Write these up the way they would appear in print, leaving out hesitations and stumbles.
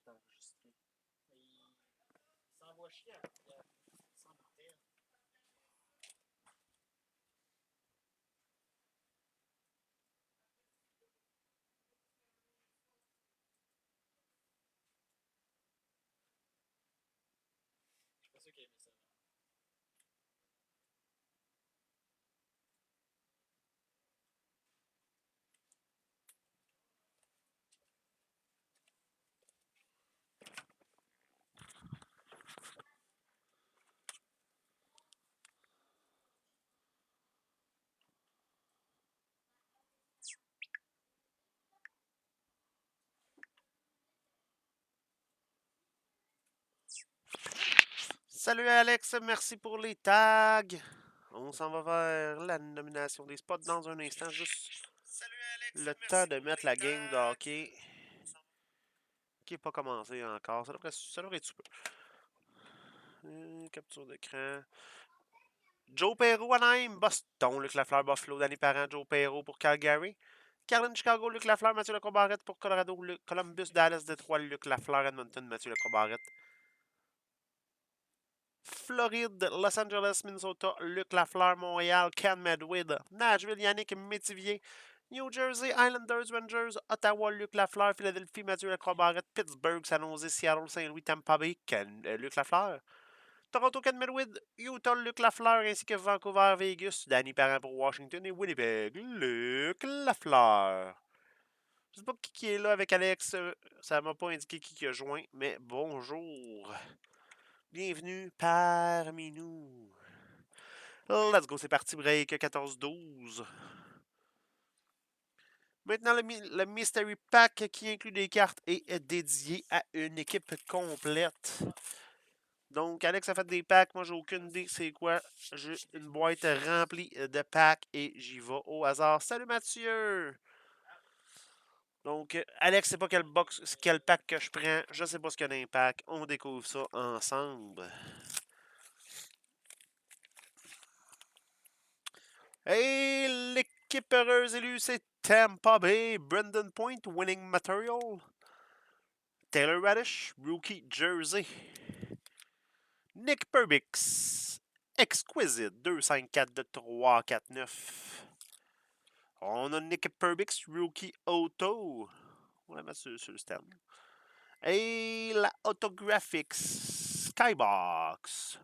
d'enregistrer. Il s'envoie chier sans appel. Je suis pas sûr qu'il ait mis ça. Salut Alex, merci pour les tags. On s'en va vers la nomination des spots dans un instant. Juste le temps de mettre la game de hockey qui n'est pas commencée encore. Ça devrait être super. Capture d'écran. Joe Perreault, Anaheim, Boston, Luc Lafleur, Buffalo, Danny Parent, Joe Perreault pour Calgary. Carlin, Chicago, Luc Lafleur, Mathieu Lecombarrette pour Colorado, Columbus, Dallas, Détroit, Luc Lafleur, Edmonton, Mathieu Lecombarrette. Floride, Los Angeles, Minnesota, Luc Lafleur, Montréal, Ken Medwid, Nashville, Yannick Métivier, New Jersey, Islanders, Rangers, Ottawa, Luc Lafleur, Philadelphie, Mathieu Lecombarrette, Pittsburgh, San Jose, Seattle, Saint-Louis, Tampa Bay, Luc Lafleur. Toronto, Ken Medwid, Utah, Luc Lafleur, ainsi que Vancouver, Vegas, Danny Parent pour Washington et Winnipeg, Luc Lafleur. Je sais pas qui est là avec Alex, ça m'a pas indiqué qui a joint, mais bonjour. Bienvenue parmi nous. Let's go, c'est parti, break 14-12. Maintenant, le Mystery Pack qui inclut des cartes est dédié à une équipe complète. Donc, Alex a fait des packs. Moi, j'ai aucune idée c'est quoi. J'ai une boîte remplie de packs et j'y vais au hasard. Salut Mathieu! Donc, Alex, c'est pas quel pack que je prends. Je sais pas ce qu'il y a dans les packs. On découvre ça ensemble. Et l'équipe heureuse élue, c'est Tampa Bay. Brendan Point, winning material. Taylor Radish, rookie jersey. Nick Perbix, exquisite, 2-5-4 de 3-4-9. On a Nick Perbix, rookie auto. On va la mettre sur le stand. Et la Autographics Skybox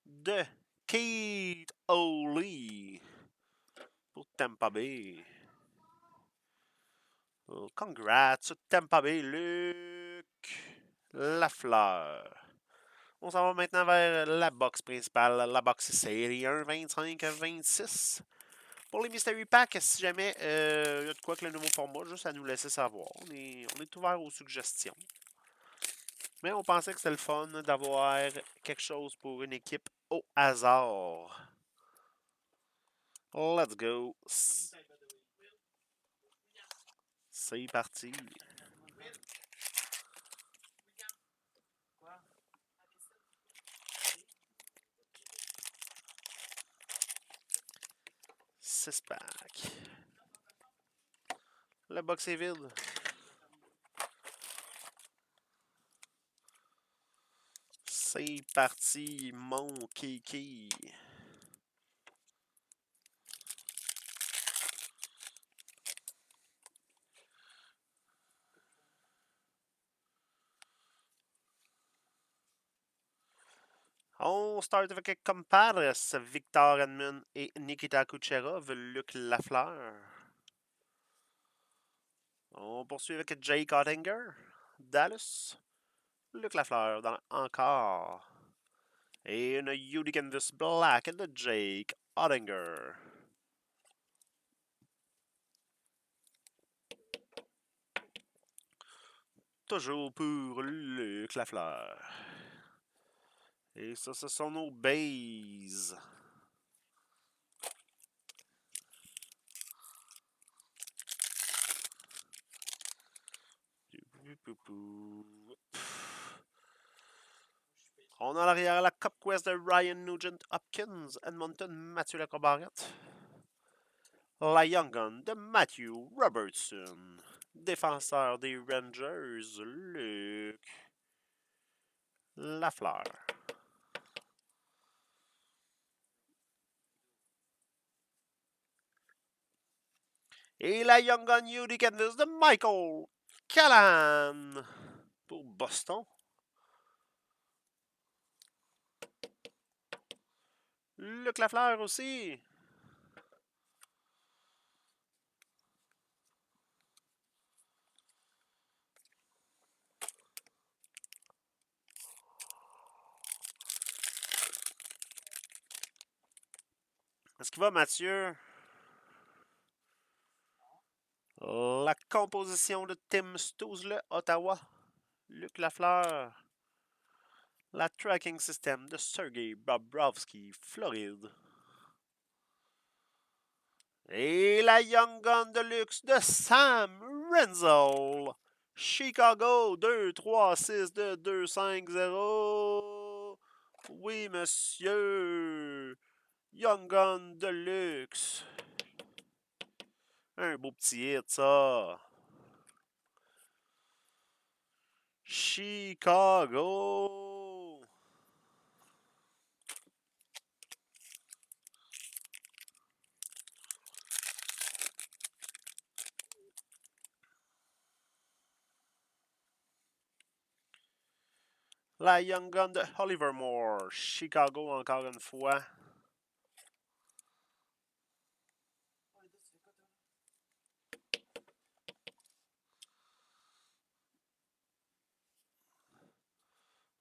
de Kate O'Lee pour Tampa Bay. Oh, congrats, Tampa Bay, Luc Lafleur. On s'en va maintenant vers la box principale, la box série 1, 25 à 26. Pour les Mystery Packs, si jamais il y a de quoi que le nouveau format, juste à nous laisser savoir. On est ouvert aux suggestions. Mais on pensait que c'était le fun d'avoir quelque chose pour une équipe au hasard. Let's go. C'est parti. Quoi? 6 packs. Le box est vide. C'est parti, mon kiki. On start avec Compares, Victor Edmund et Nikita Kucherov, Luc Lafleur. On poursuit avec Jake Ottinger, Dallas, Luc Lafleur encore. Et une Yudi Canvas Black de Jake Ottinger. Toujours pour Luc Lafleur. Et ça, ce sont nos bases. On a à l'arrière la Cup Quest de Ryan Nugent Hopkins, Edmonton, Mathieu Lecombarrette. La Young Gun de Matthew Robertson, Défenseur des Rangers, Luc Lafleur. Et la Young Gun Unique Canvas de Michael Callahan pour Boston. Luc Lafleur aussi. Est-ce qu'il va, Mathieu? La composition de Tim Stoozle, Ottawa. Luc Lafleur. La tracking system de Sergei Bobrovsky, Floride. Et la Young Gun Deluxe de Sam Renzel. Chicago 2-3-6-2-2-5-0. Oui, monsieur. Young Gun Deluxe. Un beau petit hit, ça. Chicago. La Young Gun de Oliver Moore. Chicago encore une fois.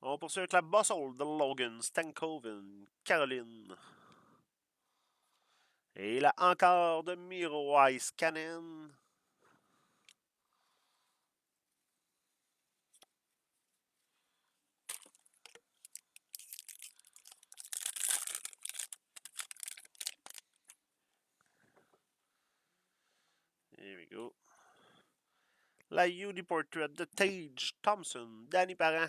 On poursuit avec la Bustle de Logan Stankoven, Caroline. Et là encore de Miro Iskanen. Here we go. La UD Portrait de Tage Thompson, Danny Parent.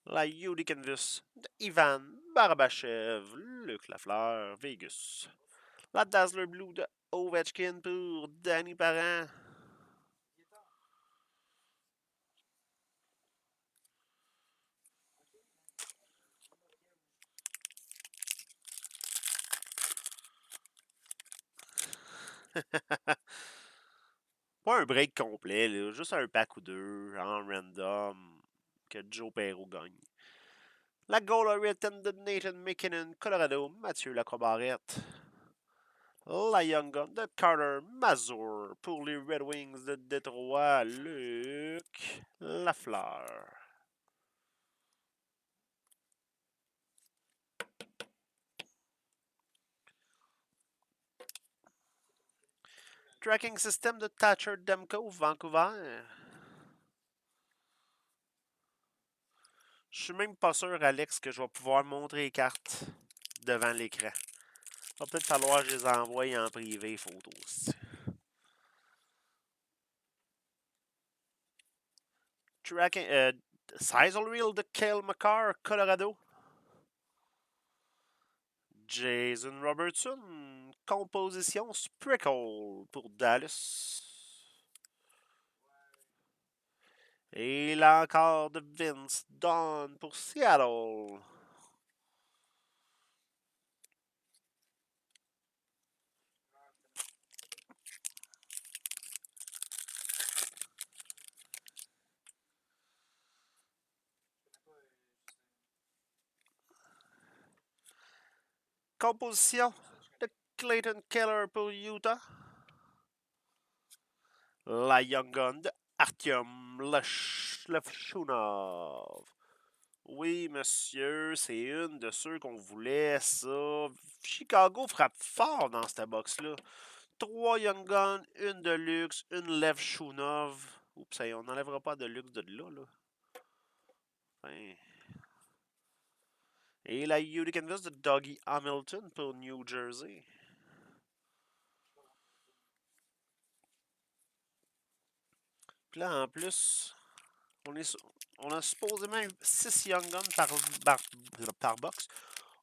La UD Canvas de Ivan Barabachev, Luc Lafleur, Vegas. La Dazzler Blue de Ovechkin pour Danny Parent. Pas un break complet, là, juste un pack ou deux en random que Joe Perreault gagne. La goal written de Nathan McKinnon, Colorado, Mathieu Lacrobarette. La Young Gun de Carter Mazur pour les Red Wings de Détroit, Luc Lafleur. Tracking system de Thatcher Demko, Vancouver. Je suis même pas sûr, Alex, que je vais pouvoir montrer les cartes devant l'écran. Va peut-être falloir que je les envoie en privé, photos. Tracking, Sizzle Reel de Cale Makar, Colorado. Jason Robertson, composition Sprickle pour Dallas. Et là encore de Vince Dunn pour Seattle. Composition de Clayton Keller pour Utah. La Young Gun de Artyom Levchunov. Oui, monsieur, c'est une de ceux qu'on voulait, ça. Chicago frappe fort dans cette box-là. 3 Young Gun, une de luxe, une Levchunov. Oups, on n'enlèvera pas de luxe de là, là. Enfin. Et la UD Canvas de Dougie Hamilton pour New Jersey. Puis là, en plus, on a supposément 6 Young Guns par box.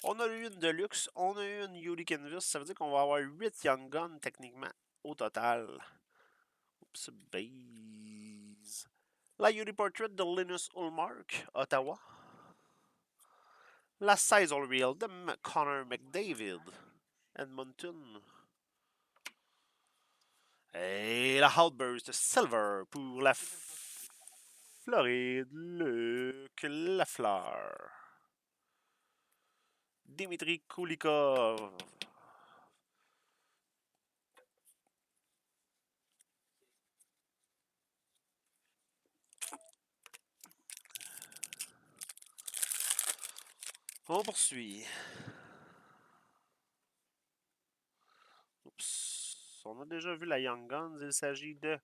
On a eu une Deluxe, on a eu une Yuri Canvas. Ça veut dire qu'on va avoir 8 Young Guns techniquement au total. Oups, base. La Yuri Portrait de Linus Ulmark, Ottawa. La Sizzle Reel de Connor McDavid, Edmonton. Et la Outburst Silver pour la Floride, Luc Lafleur. Dimitri Kulikov. On poursuit. Oups. On a déjà vu la Young Guns. Il s'agit de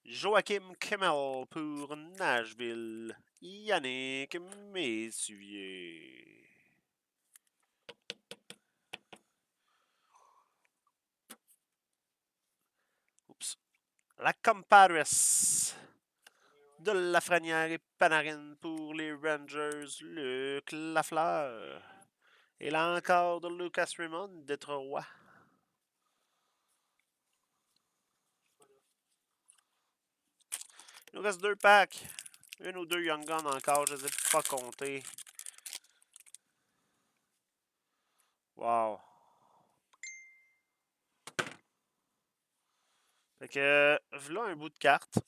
Joachim Kimmel pour Nashville. Yannick Messivier. Oups. La Comparis de Lafrenière et Panarin pour les Rangers. Luc Lafleur. Et là encore de Lucas Raymond de Troyes. Il nous reste 2 packs. Une ou deux Young Guns encore, je ne les ai pas comptés. Wow. Fait que, voilà un bout de carte.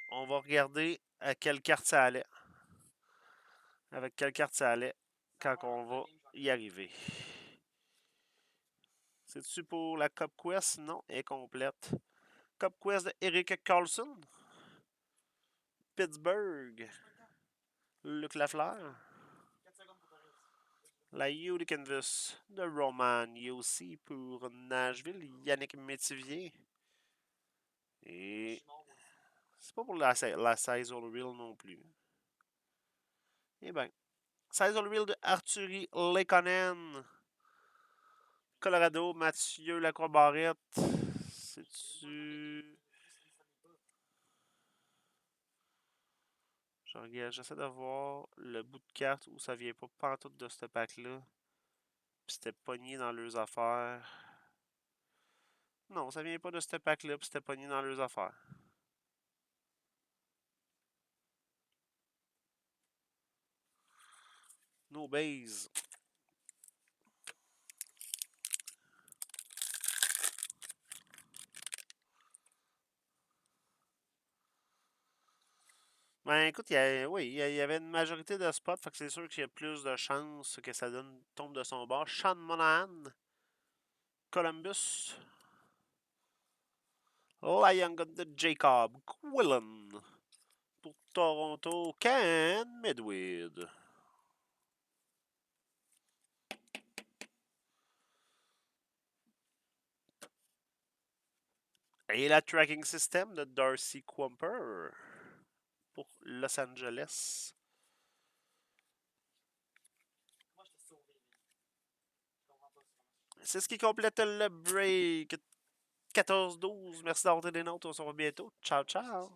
On va regarder à quelle carte ça allait. Avec quelle carte ça allait quand on va y arriver. C'est-tu pour la Cup Quest? Non, elle est complète. Cup Quest de Eric Carlson. Pittsburgh. Luc Lafleur. La Yuri Canvas de Roman Yossi pour Nashville. Yannick Métivier. Et c'est pas pour la Size All Real non plus. Eh bien, Size All Real de Arturi Lekonen. Colorado, Mathieu Lacroix-Barrette. C'est-tu... J'essaie de voir le bout de carte où ça vient pas pantoute de ce pack-là. Puis c'était pogné dans leurs affaires. Non, ça vient pas de ce pack-là, puis c'était pogné dans leurs affaires. No base. Ben écoute, oui, il y avait une majorité de spots, fait que c'est sûr qu'il y a plus de chances que ça tombe de son bord. Sean Monahan, Columbus. La Young Gun de Jacob Quillen. Pour Toronto, Ken Medwid. Et la Tracking System de Darcy Quamper. Pour Los Angeles. C'est ce qui complète le break. 14-12. Merci d'avoir été des nôtres. On se revoit bientôt. Ciao, ciao.